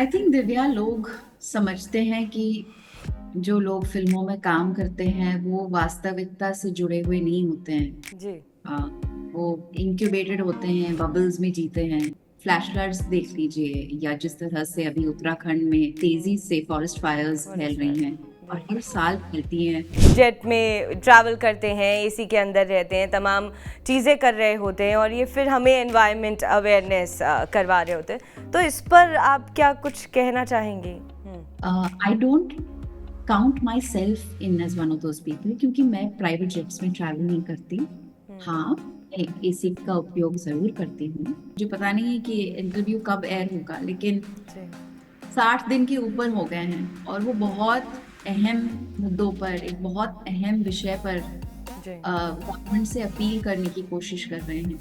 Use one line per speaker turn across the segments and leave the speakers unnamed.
I think Divya, लोग समझते हैं कि जो लोग फिल्मों में काम करते हैं वो वास्तविकता से जुड़े हुए नहीं होते हैं।
जी।
हाँ, वो इंक्यूबेटेड होते हैं, बबल्स में जीते हैं। फ्लैश फ्लड्स देख लीजिए, या जिस तरह से अभी उत्तराखंड में तेजी से फॉरेस्ट फायर्स फैल
फॉरेस्ट
रही
फायर।
हैं और
जी।
हर साल फैलती हैं।
जेट में ट्रैवल करते हैं, एसी के अंदर रहते हैं, तमाम चीज़ें कर रहे होते हैं और ये फिर हमें एनवायरनमेंट अवेयरनेस करवा रहे होते हैं। तो इस पर आप क्या कुछ कहना चाहेंगी?
I don't count myself in as one of those people, क्योंकि मैं प्राइवेट जेट्स में ट्रैवल नहीं करती। हाँ, मैं एसी का उपयोग जरूर करती हूँ। मुझे पता नहीं है कि इंटरव्यू कब एयर होगा, लेकिन
जी।
60 दिन के ऊपर हो गए हैं और वो बहुत अहम मुद्दों पर, एक बहुत अहम विषय पर
जी।
गवर्नमेंट से अपील करने की कोशिश कर रहे हैं।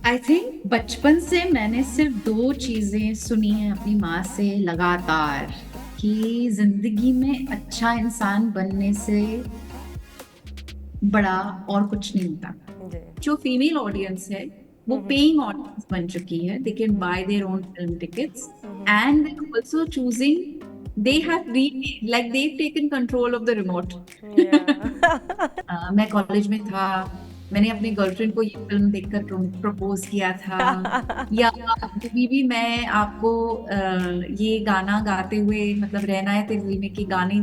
आई थिंक बचपन से मैंने सिर्फ दो चीजें सुनी हैं अपनी माँ से लगातार, कि जिंदगी में अच्छा इंसान बनने से बड़ा और कुछ नहीं होता।
जी।
जो फीमेल ऑडियंस है वो पेइंग ऑडियंस बन चुकी है, they can buy their own film tickets and they also choosing, they have really like they've taken control of the remote.
या।
मैं कॉलेज में था, मैंने अपनी गर्लफ्रेंड को ये फिल्म देखकर प्रपोज किया था। या अभी भी मैं आपको ये गाना गाते हुए, मतलब रहना है तेरी में के गाने,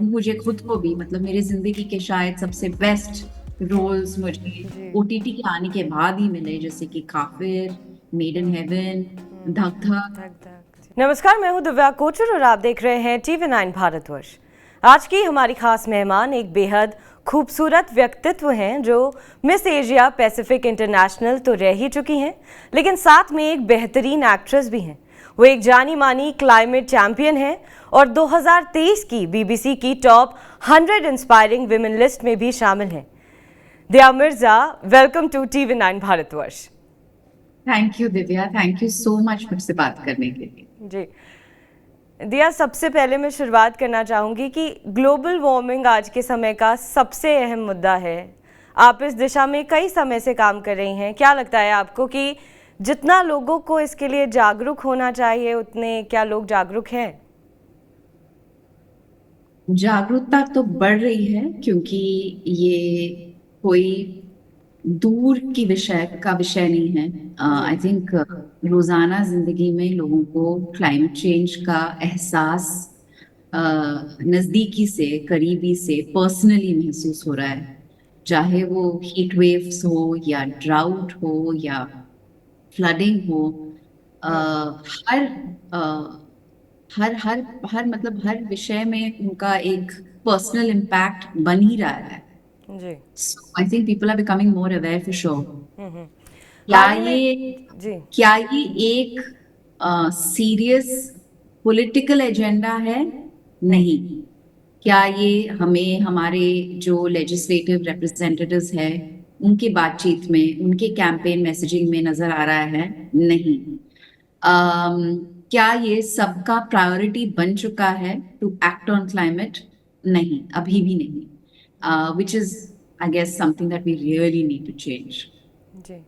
मुझे खुद को भी, मतलब मेरी जिंदगी के शायद सबसे बेस्ट रोल्स मुझे
जी।
ओटीटी के आने के बाद ही मिले, जैसे कि काफिर, मेड इन हेवन, धक धक।
धक धक। नमस्कार, मैं हूं दिव्या कोचर और आप देख रहे हैं TV9 भारतवर्ष। आज की हमारी खास मेहमान एक बेहद खूबसूरत व्यक्तित्व हैं जो मिस एशिया पैसिफिक इंटरनेशनल तो रह ही चुकी हैं, लेकिन साथ में एक बेहतरीन एक्ट्रेस भी हैं। वो एक जानी मानी क्लाइमेट चैंपियन हैं और 2023 की BBC की टॉप 100 इंस्पायरिंग विमेन लिस्ट में भी शामिल हैं। Dia Mirza, welcome to TV9 Bharatvarsh.
Thank you Divya, thank you so much मुझसे बात करने के लिए।
जी। दिया, सबसे पहले मैं शुरुआत करना चाहूँगी कि ग्लोबल वार्मिंग आज के समय का सबसे अहम मुद्दा है। आप इस दिशा में कई समय से काम कर रही हैं। क्या लगता है आपको कि जितना लोगों को इसके लिए जागरूक होना चाहिए, उतने क्या लोग जागरूक हैं?
जागरूकता तो बढ़ रही है, क्योंकि ये कोई दूर की विषय नहीं है।
जी।
आई थिंक रोजाना जिंदगी में लोगों को क्लाइमेट चेंज का एहसास नजदीकी से, करीबी से, पर्सनली महसूस हो रहा है। चाहे वो हीट वेव्स हो, या ड्राउट हो, या फ्लडिंग हो, हर हर हर हर मतलब हर विषय में उनका एक पर्सनल इम्पैक्ट बन ही रहा है।
जी।
So I think people are becoming more aware for sure. क्या
हाल ही में।
ये
जी।
क्या ये एक सीरियस पॉलिटिकल एजेंडा है? नहीं। क्या ये हमें हमारे जो लेजिस्लेटिव रिप्रेजेंटेटिव्स हैं उनकी बातचीत में, उनके कैंपेन मैसेजिंग में नजर आ रहा है? नहीं। क्या ये सबका प्रायोरिटी बन चुका है टू एक्ट ऑन क्लाइमेट? नहीं, अभी भी नहीं। Which is, I guess, something that we really need to change.
जी।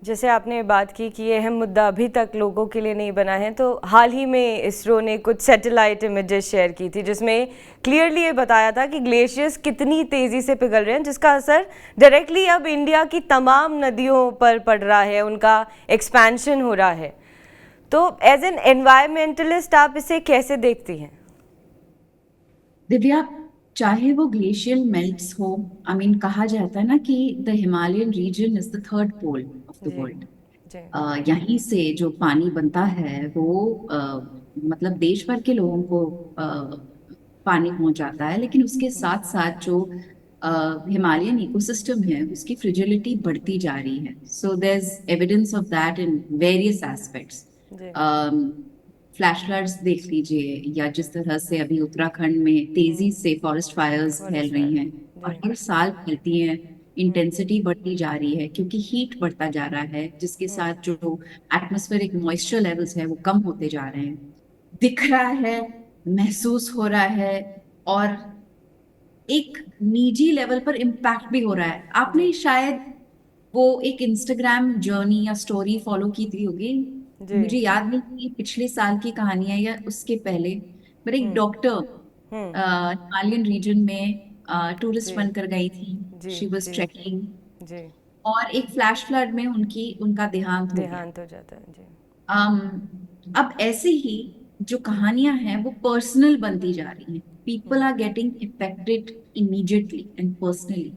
जैसे आपने बात की कि ये अहम मुद्दा अभी तक लोगों के लिए नहीं बना है, तो हाल ही में इसरो ने कुछ सैटेलाइट इमेजेस शेयर की थी जिसमें क्लियरली ये बताया था कि ग्लेशियर्स कितनी तेज़ी से पिघल रहे हैं, जिसका असर डायरेक्टली अब इंडिया की तमाम नदियों पर पड़ रहा है, उनका एक्सपेंशन हो रहा है। तो एज एन एनवायरमेंटलिस्ट आप इसे कैसे देखती हैं?
दिव्या, चाहे वो ग्लेशियल मेल्ट्स हो, आई मीन कहा जाता है ना कि the Himalayan region is the third pole of the
जी।
वर्ल्ड।
जी।
यहीं से जो पानी बनता है वो मतलब देश भर के लोगों को पानी पहुंच जाता है, लेकिन उसके साथ साथ जो हिमालयन इकोसिस्टम है उसकी फ्रिजिलिटी बढ़ती जा रही है। So there is evidence of that in various aspects.
जी।
फ्लैश फ्लड्स देख लीजिए, या जिस तरह से अभी उत्तराखंड में तेजी से फॉरेस्ट फायर्स फैल
फॉरेस्ट
रही
फायर।
हैं और
जी।
हर साल फैलती हैं। इंटेंसिटी बढ़ती जा रही है क्योंकि हीट बढ़ता जा रहा है, जिसके साथ जो एटमॉस्फेरिक मॉइस्चर लेवल्स है वो कम होते जा रहे हैं। दिख रहा है, महसूस हो रहा है, और एक निजी लेवल पर इम्पैक्ट भी हो रहा है।
जी।
आपने शायद वो एक इंस्टाग्राम जर्नी या स्टोरी फॉलो की थी होगी,
जी।
मुझे याद नहीं कि पिछले साल की कहानी है या उसके पहले, पर एक डॉक्टर
हम्म।
हिमालयन रीजन में टूरिस्ट
जी
बनकर गई थी।
जी
शी वाज
जी
ट्रेकिंग
जी।
और एक फ्लैश फ्लड में उनका देहांत हो गया।
देहांत हो जाता है जी।
um, अब ऐसे ही जो कहानियां हैं वो पर्सनल बनती जा रही हैं। People are getting affected immediately and personally.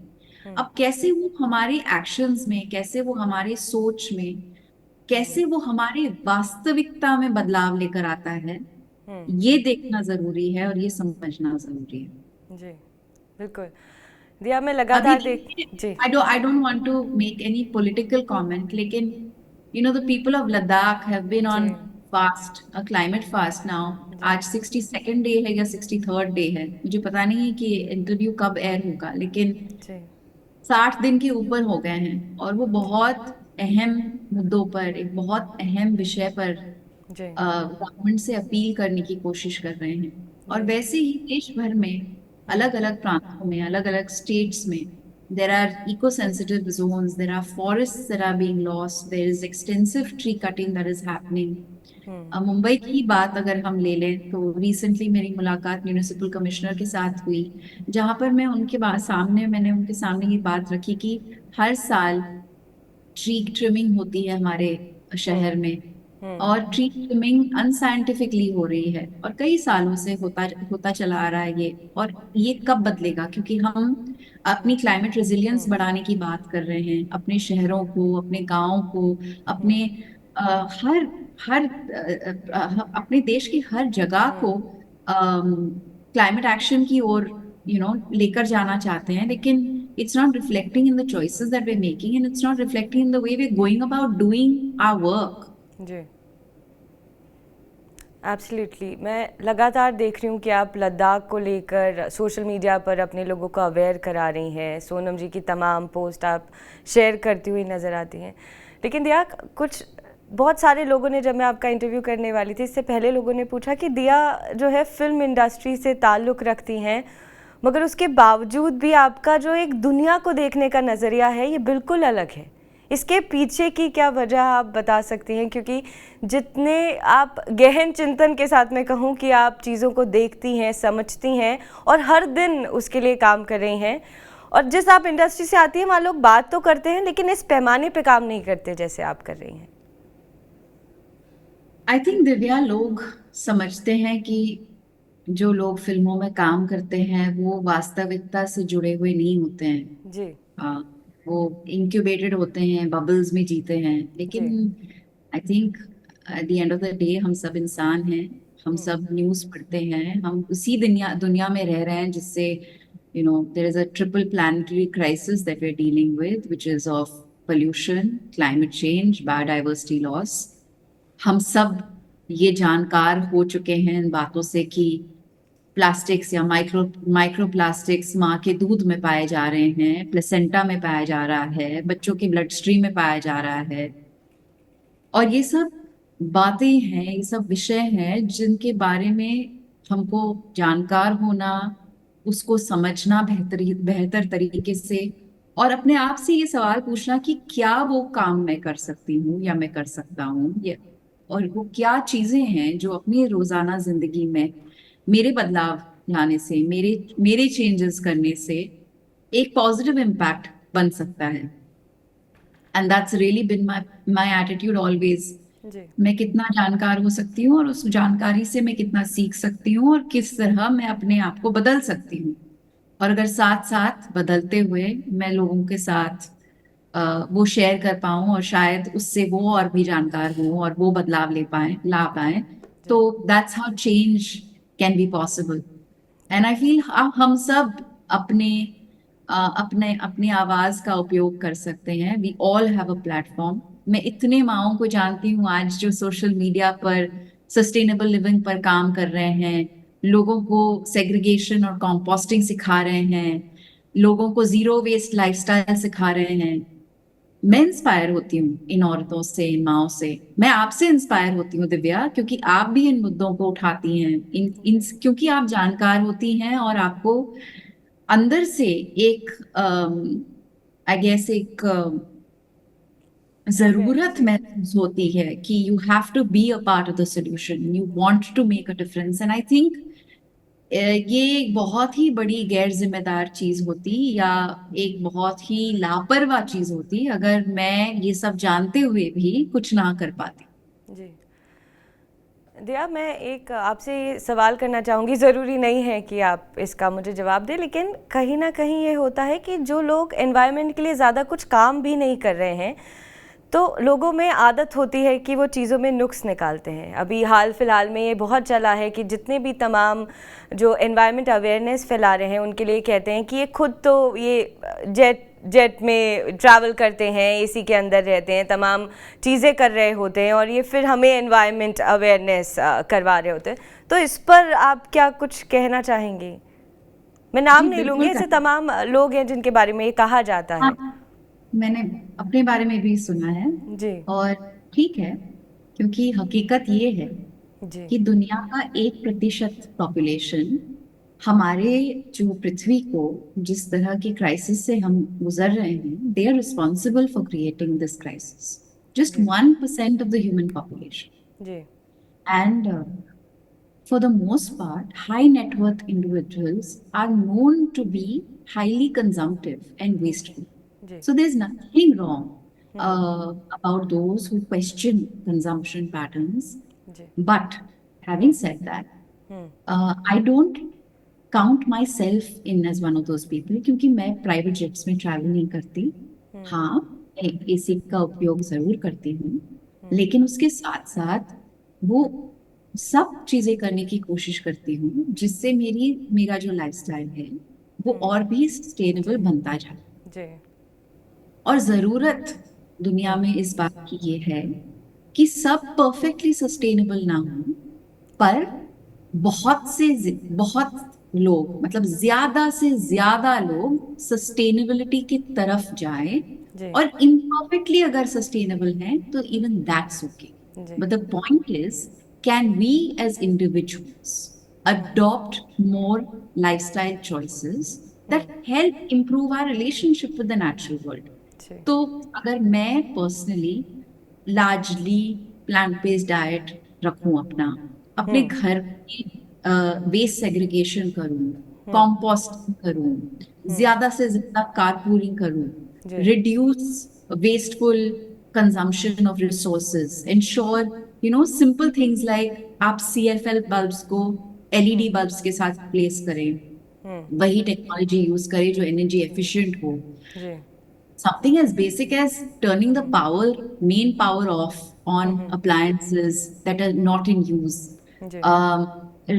अब कैसे वो हमारे एक्शंस में, कैसे वो हमारे सोच में, कैसे वो हमारे वास्तविकता में बदलाव लेकर आता है, ये देखना जरूरी है और ये समझना जरूरी है।
जी बिल्कुल। दिया मैं
अभी
लगातार देख।
देखिए,
जी
I don't want to make any political comment, लेकिन the people of Ladakh have been
ji
on fast, a climate fast now.
जी
आज 62nd डे है या 63rd डे है, मुझे पता नहीं है कि इंटरव्यू कब एयर होगा, लेकिन
जी
60 दिन के ऊपर हो गए हैं और वो बहुत अहम मुद्दों पर, एक बहुत अहम विषय पर
जी
गवर्नमेंट से अपील करने की कोशिश कर रहे हैं। और
जी
वैसे ही देश भर में अलग अलग प्रांतों में, अलग अलग स्टेट्स में there are eco-sensitive zones, there are forests that are being lost, there is extensive tree cutting that is happening. Mumbai की बात अगर हम ले लें तो रिसेंटली मेरी मुलाकात म्यूनिसिपल कमिश्नर के साथ हुई, जहां पर मैंने उनके सामने ये बात रखी कि हर साल ट्री ट्रिमिंग होती है हमारे शहर में, और ट्री ट्रिमिंग अनसाइंटिफिकली हो रही है और कई सालों से होता होता चला आ रहा है ये। और ये कब बदलेगा? क्योंकि हम अपनी क्लाइमेट रेजिलियंस बढ़ाने की बात कर रहे हैं, अपने शहरों को, अपने गांवों को, अपने हर हर अपने देश की हर जगह को क्लाइमेट एक्शन की ओर लेकर जाना चाहते हैं, लेकिन it's not reflecting in the choices that we're making, and it's not reflecting in the way we're going about doing our work.
जी एब्सोल्युटली। मैं लगातार देख रही हूँ कि आप लद्दाख को लेकर सोशल मीडिया पर अपने लोगों को अवेयर करा रही हैं। सोनम जी की तमाम पोस्ट आप शेयर करती हुई नज़र आती हैं। लेकिन दिया, कुछ बहुत सारे लोगों ने, जब मैं आपका इंटरव्यू करने वाली थी इससे पहले, लोगों ने पूछा कि दिया जो है फिल्म इंडस्ट्री से ताल्लुक़ रखती हैं, मगर उसके बावजूद भी आपका जो एक दुनिया को देखने का नज़रिया है ये बिल्कुल अलग है। इसके पीछे की क्या वजह आप बता सकती हैं? क्योंकि जितने आप गहन चिंतन के साथ मैं कहूँ कि आप चीज़ों को देखती हैं, समझती हैं और हर दिन उसके लिए काम कर रही हैं, और जिस आप इंडस्ट्री से आती हैं वहाँ लोग बात तो करते हैं लेकिन इस पैमाने पे काम नहीं करते जैसे आप कर रही हैं।
आई थिंक दिव्या, लोग समझते हैं कि जो लोग फिल्मों में काम करते हैं वो वास्तविकता से जुड़े हुए नहीं होते हैं।
जी
वो इंक्यूबेटेड होते हैं, बबल्स में जीते हैं,
जी
लेकिन I think at the end of the day हम सब इंसान हैं। हम सब न्यूज़ पढ़ते हैं, हम उसी दुनिया दुनिया में रह रहे हैं जिससे there is a triple planetary crisis that we're dealing with, which is of pollution, climate change, biodiversity loss. हम सब ये जानकार हो चुके हैं इन बातों से कि प्लास्टिक्स या माइक्रो प्लास्टिक्स माँ के दूध में पाए जा रहे हैं, प्लेसेंटा में पाया जा रहा है, बच्चों की ब्लड स्ट्रीम में पाया जा रहा है। और ये सब बातें हैं, ये सब विषय हैं जिनके बारे में हमको जानकार होना, उसको समझना बेहतर तरीके से, और अपने आप से ये सवाल पूछना कि क्या वो काम मैं कर सकती हूँ या मैं कर सकता हूँ, ये और वो क्या चीजें हैं जो अपनी रोजाना जिंदगी में मेरे बदलाव लाने से, मेरे मेरे चेंजेस करने से एक पॉजिटिव इम्पैक्ट बन सकता है। And that's really been my attitude always.
जी
मैं कितना जानकार हो सकती हूँ और उस जानकारी से मैं कितना सीख सकती हूँ और किस तरह मैं अपने आप को बदल सकती हूँ। और अगर साथ साथ बदलते हुए मैं लोगों के साथ वो शेयर कर पाऊँ और शायद उससे वो और भी जानकार हो और वो बदलाव ला पाए,
जी
तो that's how change can be possible. And I feel हम सब अपने अपने अपनी आवाज का उपयोग कर सकते हैं। We all have a platform. मैं इतने माओं को जानती हूँ आज जो सोशल मीडिया पर सस्टेनेबल लिविंग पर काम कर रहे हैं, लोगों को सेग्रीगेशन और कंपोस्टिंग सिखा रहे हैं, लोगों को जीरो वेस्ट लाइफस्टाइल सिखा रहे हैं। मैं इंस्पायर होती हूँ इन औरतों से, इन माओं से। मैं आपसे इंस्पायर होती हूँ दिव्या, क्योंकि आप भी इन मुद्दों को उठाती हैं, क्योंकि आप जानकार होती हैं और आपको अंदर से एक आई गेस एक जरूरत महसूस होती है कि you have to be a part of the solution, you want to make a difference. And I think ये एक बहुत ही बड़ी गैर जिम्मेदार चीज होती, या एक बहुत ही लापरवाह चीज होती अगर मैं ये सब जानते हुए भी कुछ ना कर पाती।
जी दिया, मैं एक आपसे ये सवाल करना चाहूँगी, ज़रूरी नहीं है कि आप इसका मुझे जवाब दें, लेकिन कहीं ना कहीं ये होता है कि जो लोग एनवायरनमेंट के लिए ज़्यादा कुछ काम भी नहीं कर रहे हैं, तो लोगों में आदत होती है कि वो चीज़ों में नुक्स निकालते हैं। अभी हाल फिलहाल में ये बहुत चला है कि जितने भी तमाम जो एनवायरनमेंट अवेयरनेस फैला रहे हैं उनके लिए कहते हैं कि ये खुद तो ये जेट में ट्रैवल करते हैं, एसी के अंदर रहते हैं, तमाम चीज़ें कर रहे होते हैं, और ये फिर हमें एनवायरनमेंट अवेयरनेस करवा रहे होते हैं। तो इस पर आप क्या कुछ कहना चाहेंगी? मैं नाम
जी
नहीं
बिल्कुल
लूँगी, ऐसे तमाम लोग हैं जिनके बारे में ये कहा जाता है।
हाँ, मैंने अपने बारे में भी सुना है।
जी
और ठीक है, क्योंकि हकीकत ये है
जी
कि दुनिया का 1% पॉपुलेशन हमारे जो पृथ्वी को जिस तरह की क्राइसिस से हम गुजर रहे हैं, they are responsible for creating this crisis. Just
जी
1% ऑफ द ह्यूमन पॉपुलेशन।
जी
and for the most part, high net worth individuals are known to be highly consumptive and wasteful.
जी
So there's nothing wrong about those who question consumption patterns.
जी
But having said that, I don't count myself in as one of those people, क्योंकि मैं private jets में travel नहीं करती। हाँ, AC का उपयोग जरूर करती हूँ, लेकिन उसके साथ साथ वो सब चीजें करने की कोशिश करती हूँ जिससे मेरा जो लाइफस्टाइल है वो और भी सस्टेनेबल बनता जाए।
जी
और जरूरत दुनिया में इस बात की ये है कि सब परफेक्टली सस्टेनेबल ना हो, पर बहुत लोग, मतलब ज्यादा से ज्यादा लोग सस्टेनेबिलिटी की तरफ जाए।
जी
और इम्परफेक्टली अगर सस्टेनेबल है तो इवन दैट्स ओके,
जी
but the point is, can we as individuals adopt more lifestyle choices that help improve our relationship with the natural world?
जी
तो अगर मैं personally largely plant based diet रखूं, अपने घर की वेस्ट सेग्रीगेशन करूं, composting करूं, ज्यादा से ज्यादा कारपूलिंग करूं,
जी
reduce wasteful consumption of resources, ensure simple things like आप CFL bulbs को LED bulbs के साथ replace करें, वही टेक्नोलॉजी यूज करें जो एनर्जी एफिशिएंट हो।
जी
Something as basic as turning the main power off on appliances that are not in use,
ji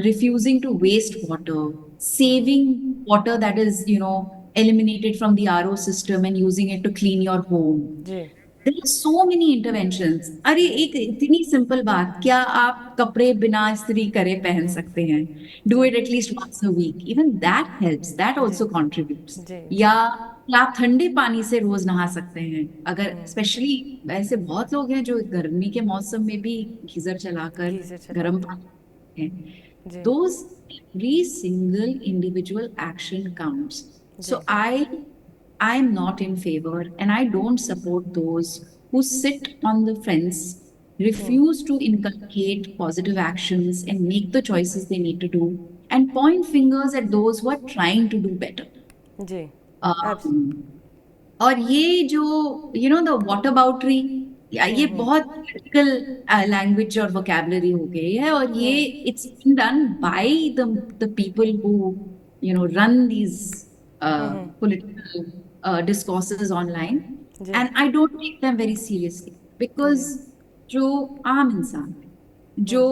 refusing to waste water, saving water that is, eliminated from the RO system and using it to clean your home.
Ji
There are so many interventions. अरे एक इतनी simple बात, क्या आप कपड़े बिना इस्त्री करे पहन सकते हैं? Do it at least once a week. Even that helps. That also contributes.
जी
या आप ठंडे पानी से रोज नहा सकते हैं। अगर स्पेशली ऐसे बहुत लोग हैं जो गर्मी के मौसम में भी गीजर चलाकर
गीजर चलाते
गर्म
हैं।
पानी हैं।
जी
Those every single individual action counts. So I'm not in favor, and I don't support those who sit on the fence, refuse to inculcate positive actions and make the choices they need to do, and point fingers at those who are trying to do better.
Ji
Um, और ये जो the water बाउटरी, ये बहुत critical language और vocabulary हो गई है, और ये it's been done by the people who run these political discourses online,
जी
and I don't take them very seriously, because जो आम इंसान है, जो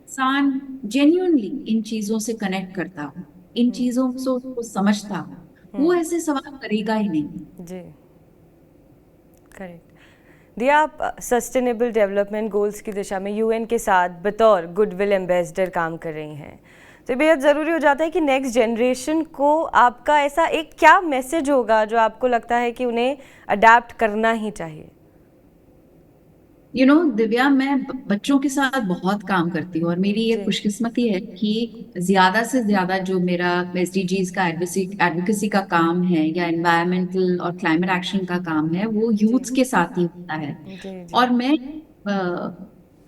इंसान जेन्युइनली इन चीजों से कनेक्ट करता हो, इन चीजों को समझता हो, वो ऐसे सवाल करेगा ही नहीं।
जी करेक्ट। दिया, आप सस्टेनेबल डेवलपमेंट गोल्स की दिशा में यूएन के साथ बतौर गुडविल एम्बेसडर काम कर रही हैं, तो बेहद ज़रूरी हो जाता है कि नेक्स्ट जनरेशन को आपका ऐसा एक क्या मैसेज होगा जो आपको लगता है कि उन्हें अडेप्ट करना ही चाहिए?
दिव्या, मैं बच्चों के साथ बहुत काम करती हूँ और मेरी ये
जी
खुशकिस्मती है कि ज्यादा से ज्यादा जो मेरा एसडीजीज का एडवोकेसी का काम है या एनवायरमेंटल और क्लाइमेट एक्शन का काम है, वो
जी
यूथ्स के साथ ही होता है।
जी जी
और मैं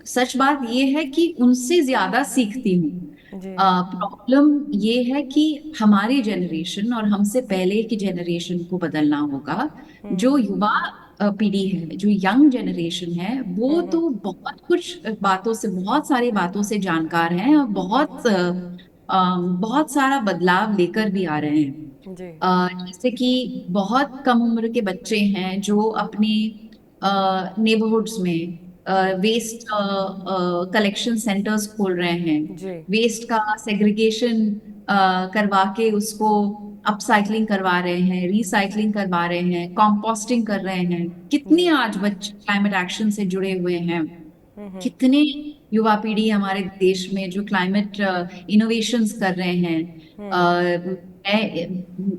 सच बात ये है कि उनसे ज्यादा सीखती हूँ।
जी
प्रॉब्लम ये है कि हमारी जनरेशन और हमसे पहले की जनरेशन को बदलना होगा। जो युवा पीढ़ी है, जो यंग जनरेशन है, वो तो बहुत कुछ बातों से, बहुत सारी बातों से जानकार हैं और बहुत सारा बदलाव लेकर भी आ रहे हैं।
जी
जैसे कि बहुत कम उम्र के बच्चे हैं जो अपने नेबरहुड्स में वेस्ट कलेक्शन सेंटर्स खोल रहे हैं,
जी
वेस्ट का सेग्रीगेशन करवा के उसको अपसाइकलिंग करवा रहे हैं, रिसाइकलिंग करवा रहे हैं, कंपोस्टिंग कर रहे हैं। कितनी
जी
आज बच्चे क्लाइमेट एक्शन से जुड़े हुए हैं। कितने युवा पीढ़ी हमारे देश में जो क्लाइमेट इनोवेशंस कर रहे हैं।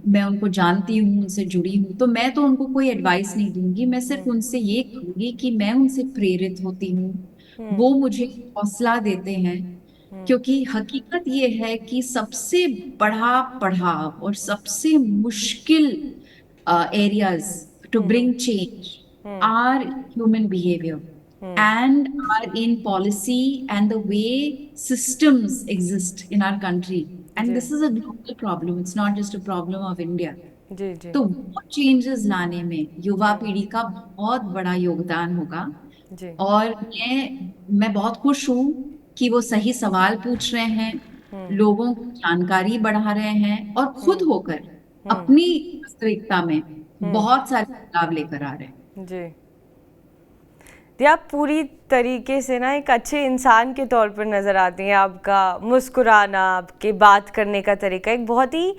मैं उनको जानती हूँ, उनसे जुड़ी हूँ, तो मैं तो उनको कोई एडवाइस नहीं दूंगी। मैं सिर्फ उनसे ये कहूंगी कि मैं उनसे प्रेरित होती हूँ, वो मुझे हौसला देते हैं। क्योंकि हकीकत ये है कि सबसे बड़ा पड़ाव और सबसे मुश्किल areas to bring change are human behavior and are in policy and the way systems exist in our country. And
ji
this is a global problem. It's not just a problem of India.
जी जी
तो वो changes लाने में युवा पीढ़ी का बहुत बड़ा योगदान होगा।
जी
और मैं बहुत खुश हूँ कि वो सही सवाल पूछ रहे हैं, लोगों को जानकारी बढ़ा रहे हैं और खुद होकर अपनी वास्तविकता में बहुत सारे बदलाव लेकर आ रहे हैं।
जी जी आप पूरी तरीके से ना एक अच्छे इंसान के तौर पर नज़र आती हैं। आपका मुस्कुराना, आपके बात करने का तरीका एक बहुत ही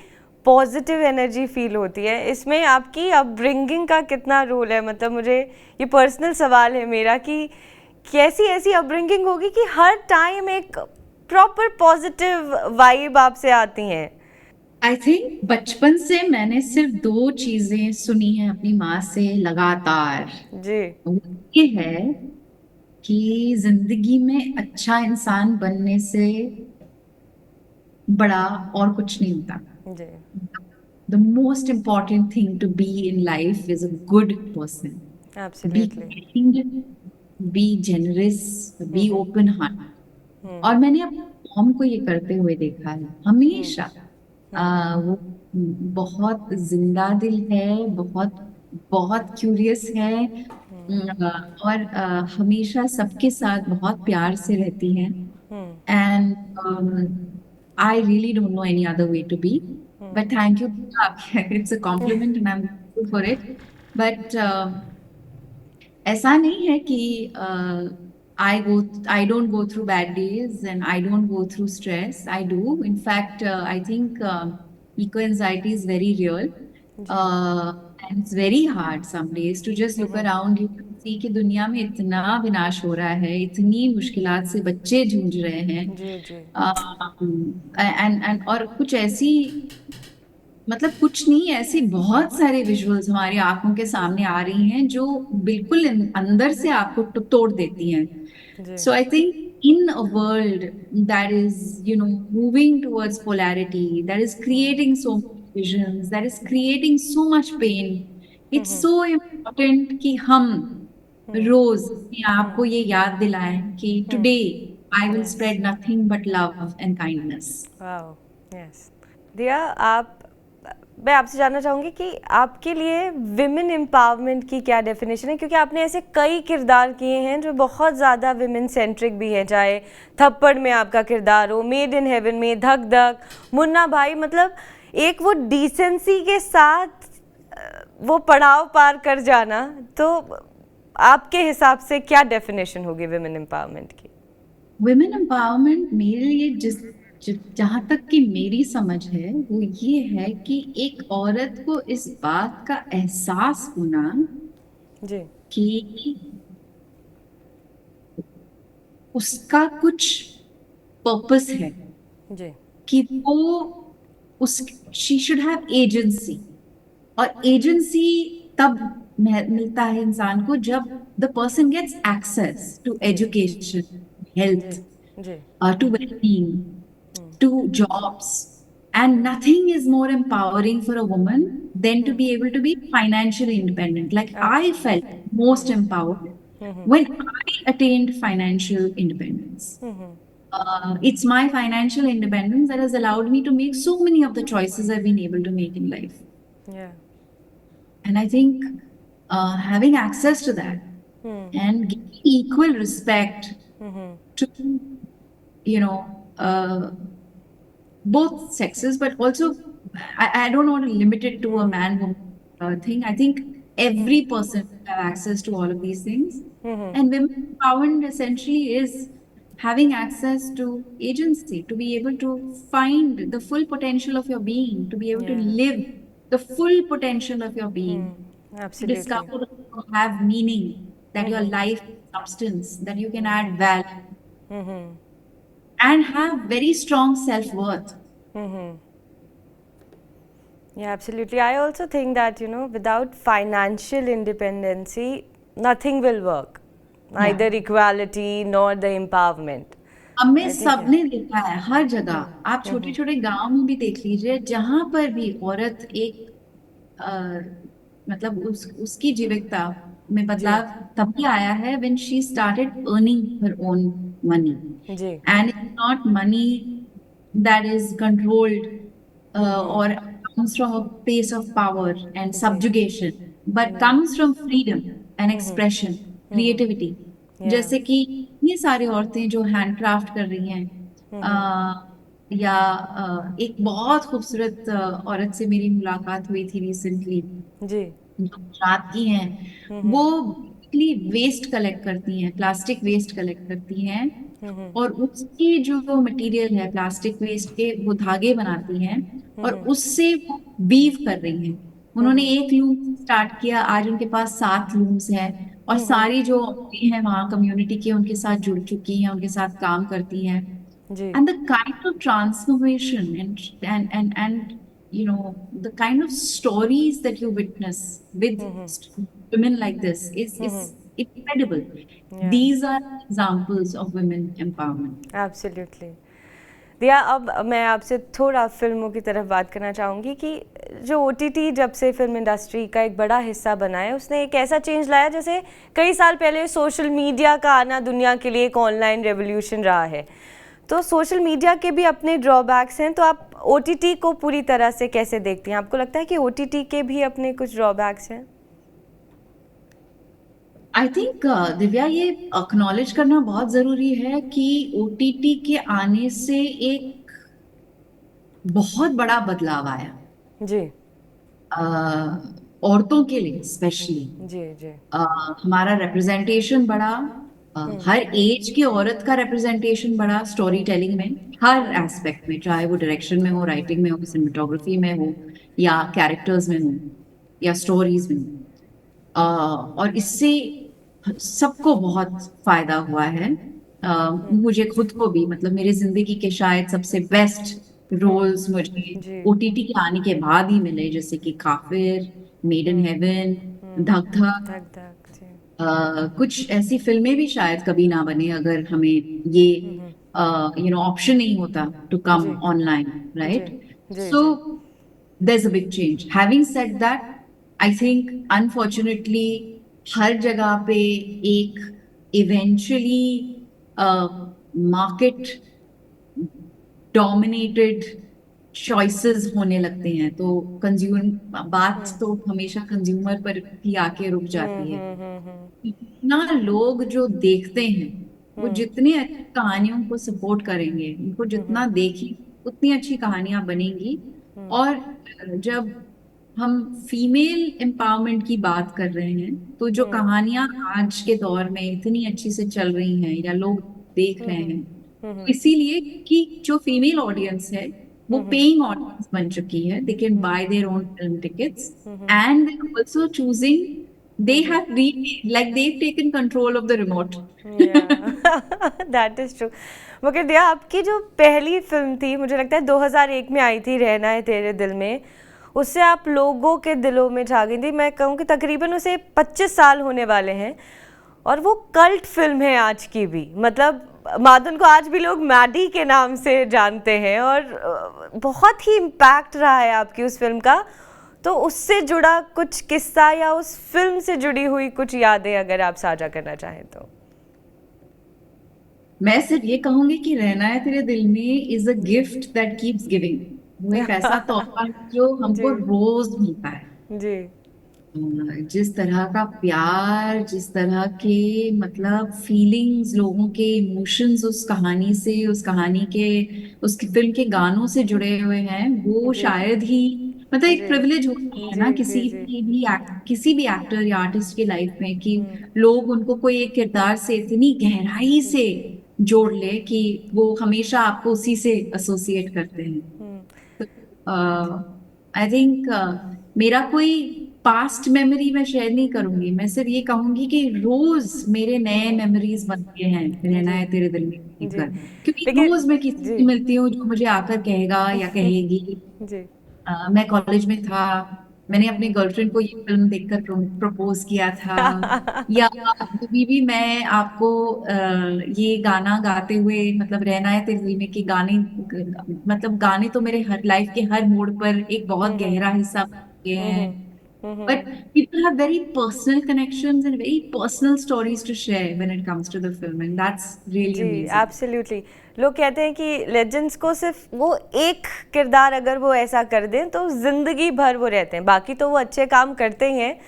पॉजिटिव एनर्जी फील होती है। इसमें आपकी अपब्रिंगिंग का कितना रोल है? मतलब मुझे ये पर्सनल सवाल है मेरा कि कैसी ऐसी अपब्रिंगिंग होगी कि हर टाइम एक प्रॉपर पॉजिटिव वाइब आपसे आती हैं।
आई थिंक बचपन से मैंने सिर्फ दो चीजें सुनी हैं अपनी माँ से लगातार।
जी
वो ये है कि जिंदगी में अच्छा इंसान बनने से बड़ा और कुछ नहीं होता।
जी
The most important thing to be in life is a good person. Be
absolutely
kind, be generous, be open heart. और मैंने अपने मॉम को ये करते हुए देखा है हमेशा। वो बहुत जिंदा दिल है, बहुत बहुत क्यूरियस है। और हमेशा सबके साथ बहुत प्यार से रहती हैं। And I really don't know any other way to be. But thank you. It's a compliment and I'm grateful for it. But ऐसा नहीं है कि I don't go through bad days and I don't go through stress. I do. In fact, I think eco anxiety is very real.
Ji
And it's very hard some days to just look around you and see कि दुनिया में इतना विनाश हो रहा है, इतनी मुश्किलात से बच्चे जूझ रहे हैं।
जी जी
एंड और कुछ ऐसी, मतलब कुछ नहीं, ऐसी बहुत सारे विजुअल्स हमारी आंखों के सामने आ रही हैं जो बिल्कुल अंदर से आपको तोड़ देती हैं।
जी
so I think in a world that is, moving towards polarity, that is creating so many divisions, that is creating so much pain, it's so important कि हम रोज अपने आप को ये याद दिलाएं कि today I will
yes
spread nothing but love and kindness.
Wow yes दिया आप मैं आपसे जानना चाहूँगी कि आपके लिए विमेन एम्पावरमेंट की क्या डेफिनेशन है, क्योंकि आपने ऐसे कई किरदार किए हैं जो बहुत ज़्यादा विमेन सेंट्रिक भी हैं, चाहे थप्पड़ में आपका किरदार हो, मेड इन हेवन में, धक धक, मुन्ना भाई, मतलब एक वो डिसेंसी के साथ वो पड़ाव पार कर जाना। तो आपके हिसाब से क्या डेफिनेशन होगी विमेन एम्पावरमेंट की?
वुमेन एम्पावरमेंट मेरे लिए जहां तक कि मेरी समझ है वो ये है कि एक औरत को इस बात का एहसास होना
जी
कि उसका कुछ पर्पस है,
जी
कि वो उस शी शुड हैव एजेंसी। और एजेंसी तब मिलता है इंसान को जब the person gets access to education, health,
जी
to well-being, to jobs. And nothing is more empowering for a woman than to be able to be financially independent. Like I felt most empowered when I attained financial independence. It's my financial independence that has allowed me to make so many of the choices I've been able to make in life.
या
And I think having access to that and giving equal respect to, you know, both sexes, but also I don't want to limit it to a man woman thing. I think every person should have access to all of these things. And women empowerment essentially is having access to agency, to be able to find the full potential of your being, to be able to
Yeah.
live the full potential of your being, to
Absolutely.
discover that you have meaning, that your life has substance, that you can add value, and have very strong self-worth.
Yeah, absolutely. I also think that, without financial independency, nothing will work. Neither equality nor the empowerment.
हमें
I think,
सबने देखा है हर जगह, आप छोटे छोटे गांव में भी देख लीजिए, जहां पर भी औरत एक मतलब उसकी जीविका में बदलाव तभी आया है when she started earning her own money,
ji
and it's not money that is controlled or comes from a place of power and subjugation, but comes from freedom and expression, creativity.
Yeah.
जैसे कि ये सारी औरतें जो handcraft कर रही हैं, या एक बहुत खूबसूरत औरत से मेरी मुलाकात हुई थी रिसेंटली,
जी
जो गुजरात की हैं, वो बेसिकली वेस्ट कलेक्ट करती हैं, प्लास्टिक वेस्ट कलेक्ट करती हैं, और उसकी जो मटेरियल है प्लास्टिक वेस्ट के, वो धागे बनाती हैं और उससे वो वीव कर रही हैं। उन्होंने एक लूम स्टार्ट किया, आज उनके पास 7 लूम्स हैं, और सारी जो औरतें हैं वहाँ कम्युनिटी की उनके साथ जुड़ चुकी हैं, उनके साथ काम करती हैं।
जी
And the kind of transformation and the kind of stories that you witness with women like this is incredible.
Yeah.
These are examples of women empowerment.
Absolutely. दिया, अब मैं आपसे थोड़ा फिल्मों की तरफ बात करना चाहूँगी कि जो OTT जब से फिल्म इंडस्ट्री का एक बड़ा हिस्सा बना है, उसने एक ऐसा चेंज लाया जैसे कई साल पहले सोशल मीडिया का आना दुनिया के लिए एक ऑनलाइन रेवोल्यूशन रहा है। तो सोशल मीडिया के भी अपने ड्रॉबैक्स हैं, तो आप OTT को पूरी तरह से कैसे देखती हैं? आपको लगता है कि OTT के भी अपने कुछ ड्रॉबैक्स हैं?
आई थिंक दिव्या, ये अक्नॉलेज करना बहुत जरूरी है कि OTT के आने से एक बहुत बड़ा बदलाव आया,
जी
औरतों के लिए स्पेशली।
जी जी
हमारा रिप्रेजेंटेशन बढ़ा, हर एज की औरत का रिप्रेजेंटेशन बढ़ा स्टोरी टेलिंग में, हर एस्पेक्ट में, चाहे वो डायरेक्शन में हो, राइटिंग में हो, सिनेमेटोग्राफी में हो, या कैरेक्टर्स में हो, या स्टोरीज में हो। और इससे सबको बहुत फायदा हुआ है। मुझे खुद को भी, मतलब मेरी जिंदगी के शायद सबसे बेस्ट रोल्स मुझे
जी।
OTT के आने के बाद ही मिले, जैसे कि काफिर, मेड इन हेवन, धक धक।
धक धक जी
कुछ ऐसी फिल्में भी शायद कभी ना बने अगर हमें ये ऑप्शन नहीं होता टू कम
जी।
Online, right?
जी
सो
जी
there's a big change. Having said that, I think unfortunately हर जगह पे एक eventually market dominated choices होने लगते हैं, तो कंज्यूम बात तो हमेशा कंज्यूमर पर ही आके रुक जाती है। इतना लोग जो देखते हैं, वो जितनी अच्छी कहानियों को सपोर्ट करेंगे, उनको जितना देखी उतनी अच्छी कहानियां बनेंगी। और जब हम फीमेल एम्पावरमेंट की बात कर रहे हैं, तो जो कहानियां आज के दौर में इतनी अच्छी से चल रही हैं या लोग देख रहे हैं, तो इसीलिए कि जो फीमेल ऑडियंस है वो पेइंग ऑडियंस बन चुकी है। They can buy their own film tickets and they also choosing, they have like they've taken control of the remote.
That is true. मगर दिया, आपकी जो पहली फिल्म थी, मुझे लगता है 2001 में आई थी, रहना है तेरे दिल में, उससे आप लोगों के दिलों में छा गई थी। मैं कहूँ कि तकरीबन उसे 25 साल होने वाले हैं और वो कल्ट फिल्म है आज की भी। मतलब माधुन को आज भी लोग मैडी के नाम से जानते हैं और बहुत ही इम्पैक्ट रहा है आपकी उस फिल्म का। तो उससे जुड़ा कुछ किस्सा या उस फिल्म से जुड़ी हुई कुछ यादें अगर आप साझा करना चाहें तो।
मैं सिर्फ ये कहूंगी कि रहना है तेरे दिल में is a gift that keeps giving. वो एक ऐसा तोहफा है जो हमको
जी
रोज मिलता है।
जी
जिस तरह का प्यार, जिस तरह के मतलब फीलिंग्स, लोगों के इमोशंस उस कहानी से, उस कहानी के, उसकी फिल्म के गानों से जुड़े हुए हैं, वो
जी
शायद ही मतलब एक
जी
प्रिविलेज होता है
जी
ना
जी जी
किसी भी एक्टर या आर्टिस्ट की लाइफ में कि
हम्म,
लोग उनको कोई एक किरदार से इतनी गहराई से
जी
जोड़ ले कि वो हमेशा आपको उसी से एसोसिएट करते हैं।
हम्म,
आई थिंक मेरा कोई पास्ट मेमोरी मैं शेयर नहीं करूंगी। मैं सिर्फ ये कहूंगी कि रोज मेरे नए मेमोरीज बनते हैं रहना
जी
है तेरे दिल में
जी
कर, क्योंकि
लेकिन
रोज मैं किसी
जी
से मिलती हूँ जो मुझे आकर कहेगा या कहेगी।
जी
मैं कॉलेज में था, मैंने अपनी गर्लफ्रेंड को ये फिल्म देखकर प्रपोज किया था, या कभी भी मैं आपको ये गाना गाते हुए मतलब रहना है तेरे दिल में के गाने, मतलब गाने तो मेरे हर लाइफ के हर मोड़ पर एक बहुत
हम्म
गहरा हिस्सा बन गए हैं।
हम्म,
But people have very personal connections and very personal stories to share when it comes to the film, and that's really
जी
amazing.
एब्सोल्युटली। लोग कहते हैं कि लेजेंड्स को सिर्फ वो एक किरदार अगर वो ऐसा कर दें तो जिंदगी भर वो रहते हैं, बाकी तो वो अच्छे काम करते ही हैं,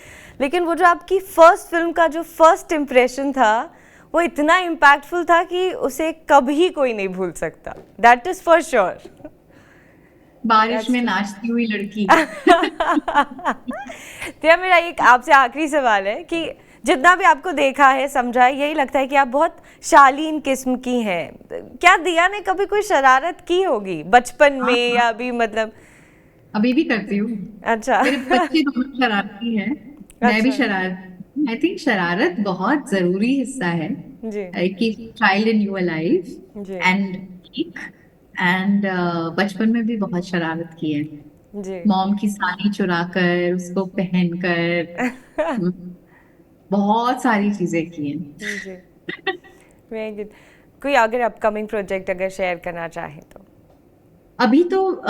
लेकिन वो जो आपकी फर्स्ट फिल्म का जो फर्स्ट इम्प्रेशन था वो इतना इम्पैक्टफुल था कि उसे कभी कोई नहीं भूल सकता। That is for sure.
बारिश में नाचती हुई लड़की।
तो यार मेरा एक आपसे आखिरी सवाल है कि जितना भी आपको देखा है समझा है, यही लगता है कि आप बहुत शालीन किस्म की हैं। क्या दिया ने कभी कोई शरारत की होगी बचपन
हाँ,
में
हाँ,
या अभी मतलब?
अभी भी करती हूँ।
अच्छा
मेरे बच्चे दोनों शरारती हैं, मैं भी
अच्छा
शरारत। आई थिंक शरारत बहुत जरूरी हिस्सा है
जी
कि चाइल्ड इन योर लाइफ
जी
एंड एंड बचपन में भी बहुत शरारत की है।
जी
मॉम की साड़ी चुरा कर उसको पहनकर बहुत सारी चीजें की हैं।
जी वेरी गुड। कोई अगर अपकमिंग प्रोजेक्ट अगर शेयर करना चाहें तो?
अभी तो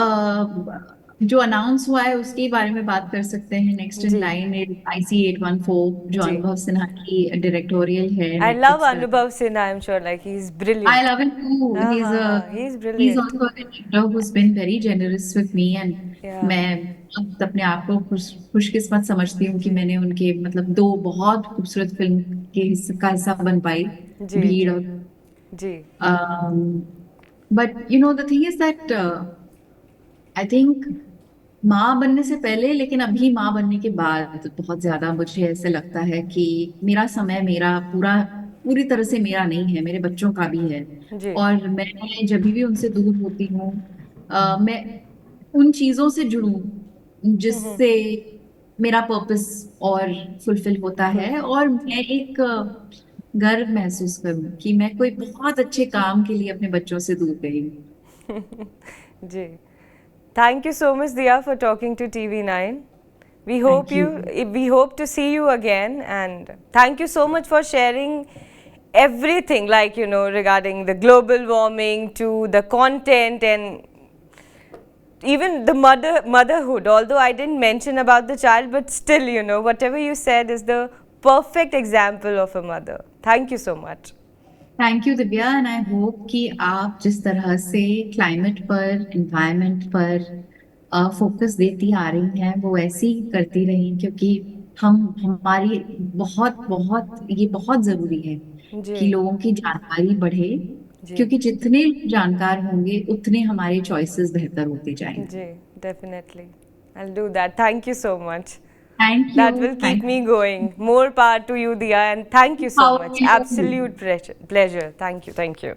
जो अनाउंस हुआ है उसके बारे में बात कर सकते हैं। Next in
ji
line IC814 जो
जी
अनुभव सिन्हा की डायरेक्टोरियल है
आई लव
नेटफ्लिक्स पर।
अनुभव Sinha, I am sure like he is
I
brilliant.
love him too.
हाँ हाँ हाँ he is
He's
brilliant.
also an actor who's been very generous with me, and
या
मैं अब अपने आप को खुशकिस्मत समझती हूँ कि
जी
मैंने उनके मतलब दो बहुत खूबसूरत फिल्म के का हिस्सा बन पाई,
जी
भीड़
जी
और
जी
but you know the thing is that I think माँ बनने से पहले, लेकिन अभी माँ बनने के बाद बहुत ज्यादा मुझे ऐसे लगता है कि मेरा समय मेरा पूरी तरह से मेरा नहीं है, मेरे बच्चों का भी है।
जी
और मैं जब भी उनसे दूर होती हूँ मैं उन चीजों से जुड़ूं जिससे मेरा पर्पस और फुलफिल होता है, और मैं एक गर्व महसूस करूं कि मैं कोई बहुत अच्छे काम के लिए अपने बच्चों से दूर गई हूँ।
जी thank you so much Dia for talking to TV9। we hope
thank you.
we hope to see you again, and thank you so much for sharing everything, like regarding the global warming to the content and even the motherhood. Although I didn't mention about the child, but still whatever you said is the perfect example of a mother. Thank you so much.
Thank you Divya, and I hope कि आप जिस तरह से climate पर, environment पर focus देती आ रही हैं वो ऐसे ही करती रही, क्योंकि हमारी बहुत बहुत ये बहुत जरूरी है
जी
कि लोगों की जानकारी बढ़े,
जी
क्योंकि जितने जानकार होंगे उतने हमारे चॉइसेस बेहतर होते जाएंगे।
जी definitely I'll do that. Thank you so much.
Thank you.
That will keep
thank
me going. More power to you, Diya, and thank you so much.
You.
Absolute pleasure. Thank you. Thank you.